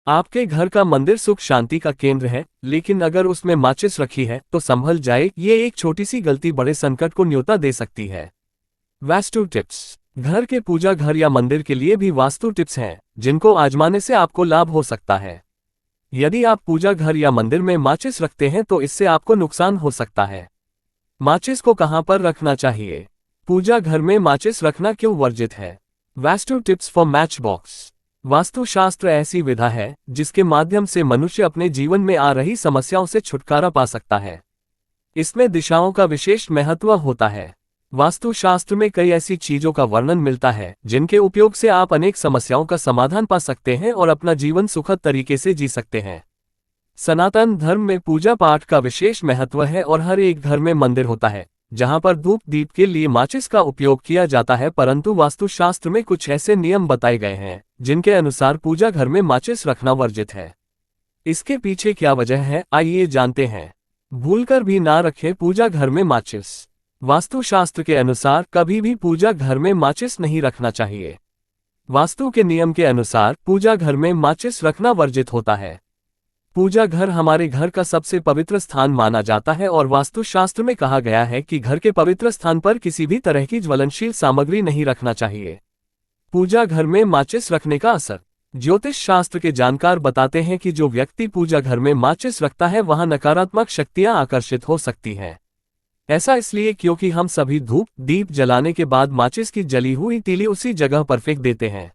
आपके घर का मंदिर सुख शांति का केंद्र है, लेकिन अगर उसमें माचिस रखी है तो संभल जाए, ये एक छोटी सी गलती बड़े संकट को न्योता दे सकती है। वास्तु टिप्स। घर के पूजा घर या मंदिर के लिए भी वास्तु टिप्स हैं, जिनको आजमाने से आपको लाभ हो सकता है। यदि आप पूजा घर या मंदिर में माचिस रखते हैं तो इससे आपको नुकसान हो सकता है। माचिस को कहां पर रखना चाहिए? पूजा घर में माचिस रखना क्यों वर्जित है? Vastu tips for match box. Vastushastra ऐसी विधा है जिसके माध्यम से मनुष्य अपने जीवन में आ रही समस्याओं से छुटकारा पा सकता है। इसमें दिशाओं का विशेष महत्व होता है। वास्तुशास्त्र में कई ऐसी चीजों का वर्णन मिलता है जिनके उपयोग से आप अनेक समस्याओं का समाधान पा सकते हैं और अपना जीवन सुखद तरीके से जी सकते हैं। सनातन धर्म में पूजा पाठ का विशेष महत्व है और हर एक घर में मंदिर होता है जहां पर धूप दीप के लिए माचिस का उपयोग किया जाता है, परंतु वास्तुशास्त्र में कुछ ऐसे नियम बताए गए हैं जिनके अनुसार पूजा घर में माचिस रखना वर्जित है। इसके पीछे क्या वजह है, आइए जानते हैं। भूलकर भी ना रखें पूजा घर में माचिस। वास्तुशास्त्र के अनुसार कभी भी पूजा घर में माचिस नहीं रखना चाहिए। वास्तु के नियम के अनुसार पूजा घर में माचिस रखना वर्जित होता है। पूजा घर हमारे घर का सबसे पवित्र स्थान माना जाता है और वास्तुशास्त्र में कहा गया है कि घर के पवित्र स्थान पर किसी भी तरह की ज्वलनशील सामग्री नहीं रखना चाहिए। पूजा घर में माचिस रखने का असर। ज्योतिष शास्त्र के जानकार बताते हैं कि जो व्यक्ति पूजा घर में माचिस रखता है वहां नकारात्मक शक्तियां आकर्षित हो सकती हैं। ऐसा इसलिए क्योंकि हम सभी धूप दीप जलाने के बाद माचिस की जली हुई तीली उसी जगह पर फेंक देते हैं।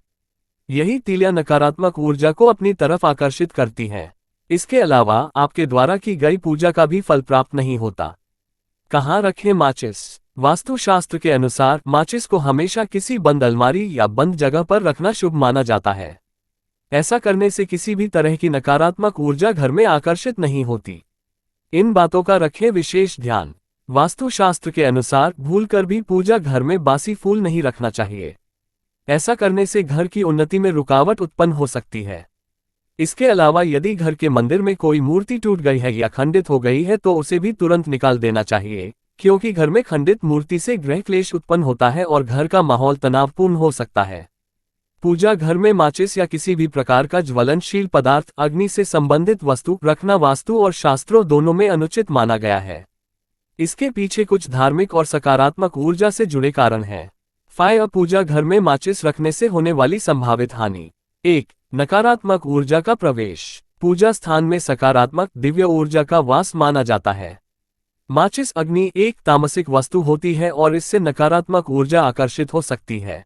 यही तीलियां नकारात्मक ऊर्जा को अपनी तरफ आकर्षित करती हैं। इसके अलावा आपके द्वारा की गई पूजा का भी फल प्राप्त नहीं होता। कहाँ रखें माचिस? वास्तुशास्त्र के अनुसार माचिस को हमेशा किसी बंद अलमारी या बंद जगह पर रखना शुभ माना जाता है। ऐसा करने से किसी भी तरह की नकारात्मक ऊर्जा घर में आकर्षित नहीं होती। इन बातों का रखें विशेष ध्यान। वास्तुशास्त्र के अनुसार भूलकर भी पूजा घर में बासी फूल नहीं रखना चाहिए। ऐसा करने से घर की उन्नति में रुकावट उत्पन्न हो सकती है। इसके अलावा यदि घर के मंदिर में कोई मूर्ति टूट गई है या खंडित हो गई है तो उसे भी तुरंत निकाल देना चाहिए, क्योंकि घर में खंडित मूर्ति से गृह क्लेश उत्पन्न होता है और घर का माहौल तनावपूर्ण हो सकता है। पूजा घर में माचिस या किसी भी प्रकार का ज्वलनशील पदार्थ, अग्नि से संबंधित वस्तु रखना वास्तु और शास्त्रों दोनों में अनुचित माना गया है। इसके पीछे कुछ धार्मिक और सकारात्मक ऊर्जा से जुड़े कारण हैं। फायर। पूजा घर में माचिस रखने से होने वाली संभावित हानि। 1. नकारात्मक ऊर्जा का प्रवेश। पूजा स्थान में सकारात्मक दिव्य ऊर्जा का वास माना जाता है। माचिस अग्नि एक तामसिक वस्तु होती है और इससे नकारात्मक ऊर्जा आकर्षित हो सकती है।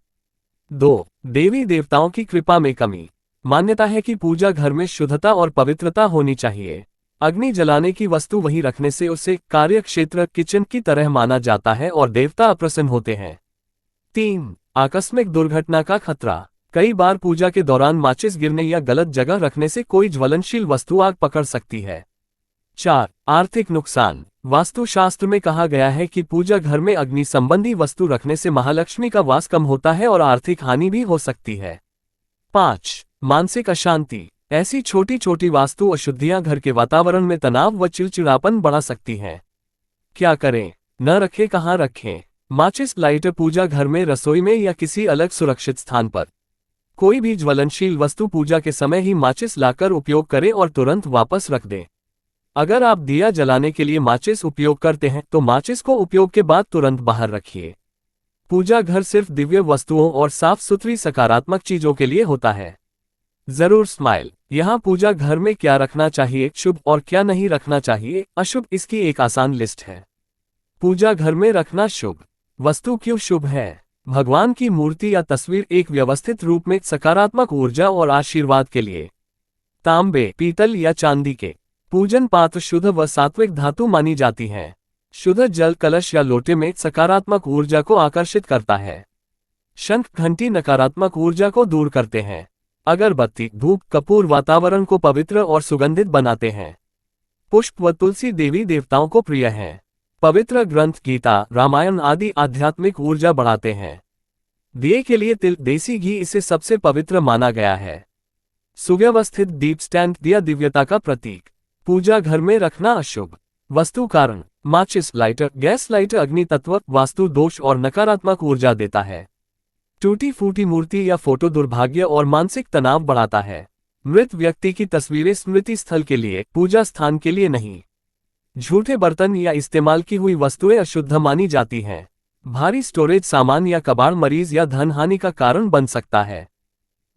2. देवी देवताओं की कृपा में कमी। मान्यता है कि पूजा घर में शुद्धता और पवित्रता होनी चाहिए। अग्नि जलाने की वस्तु वहीं रखने से उसे कार्य क्षेत्र किचन की तरह माना जाता है और देवता अप्रसन्न होते हैं। 3. आकस्मिक दुर्घटना का खतरा। कई बार पूजा के दौरान माचिस गिरने या गलत जगह रखने से कोई ज्वलनशील वस्तु आग पकड़ सकती है। 4. आर्थिक नुकसान। वास्तुशास्त्र में कहा गया है कि पूजा घर में अग्नि संबंधी वस्तु रखने से महालक्ष्मी का वास कम होता है और आर्थिक हानि भी हो सकती है। 5. मानसिक अशांति। ऐसी छोटी छोटी वास्तु अशुद्धियां घर के वातावरण में तनाव व चिड़चिड़ापन बढ़ा सकती हैं। क्या करें? न रखें, कहाँ रखें? माचिस लाइटर। पूजा घर में, रसोई में या किसी अलग सुरक्षित स्थान पर कोई भी ज्वलनशील वस्तु पूजा के समय ही माचिस लाकर उपयोग करें और तुरंत वापस रख दें। अगर आप दिया जलाने के लिए माचिस उपयोग करते हैं तो माचिस को उपयोग के बाद तुरंत बाहर रखिए। पूजा घर सिर्फ दिव्य वस्तुओं और साफ सुथरी सकारात्मक चीजों के लिए होता है। जरूर स्माइल। यहाँ पूजा घर में क्या रखना चाहिए शुभ और क्या नहीं रखना चाहिए अशुभ, इसकी एक आसान लिस्ट है। पूजा घर में रखना शुभ। वस्तु क्यों शुभ है? भगवान की मूर्ति या तस्वीर एक व्यवस्थित रूप में सकारात्मक ऊर्जा और आशीर्वाद के लिए। तांबे, पीतल या चांदी के पूजन पात्र शुद्ध व सात्विक धातु मानी जाती हैं। शुद्ध जल कलश या लोटे में सकारात्मक ऊर्जा को आकर्षित करता है। शंख घंटी नकारात्मक ऊर्जा को दूर करते हैं। अगरबत्ती, धूप, कपूर वातावरण को पवित्र और सुगंधित बनाते हैं। पुष्प व तुलसी देवी देवताओं को प्रिय हैं। पवित्र ग्रंथ गीता, रामायण आदि आध्यात्मिक ऊर्जा बढ़ाते हैं। दिए के लिए तिल, देसी घी इसे सबसे पवित्र माना गया है। सुव्यवस्थित दीप स्टैंड दिया दिव्यता का प्रतीक। पूजा घर में रखना अशुभ। वस्तु कारण। माचिस लाइटर, गैस लाइटर अग्नि तत्व, वास्तु दोष और नकारात्मक ऊर्जा देता है। टूटी फूटी मूर्ति या फोटो दुर्भाग्य और मानसिक तनाव बढ़ाता है। मृत व्यक्ति की तस्वीरें स्मृति स्थल के लिए, पूजा स्थान के लिए नहीं। झूठे बर्तन या इस्तेमाल की हुई वस्तुएं अशुद्ध मानी जाती हैं। भारी स्टोरेज सामान या कबाड़ मरीज या धन हानि का कारण बन सकता है।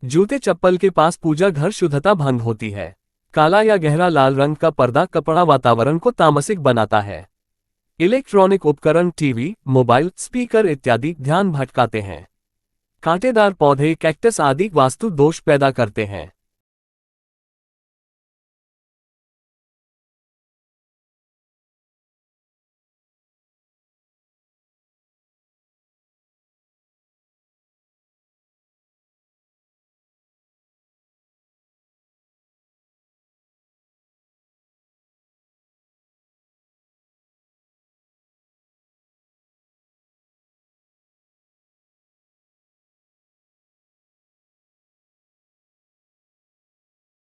जूते चप्पल के पास पूजा घर शुद्धता भंग होती है। काला या गहरा लाल रंग का पर्दा कपड़ा वातावरण को तामसिक बनाता है। इलेक्ट्रॉनिक उपकरण टीवी, मोबाइल, स्पीकर इत्यादि ध्यान भटकाते हैं। कांटेदार पौधे, कैक्टस आदि वास्तु दोष पैदा करते हैं।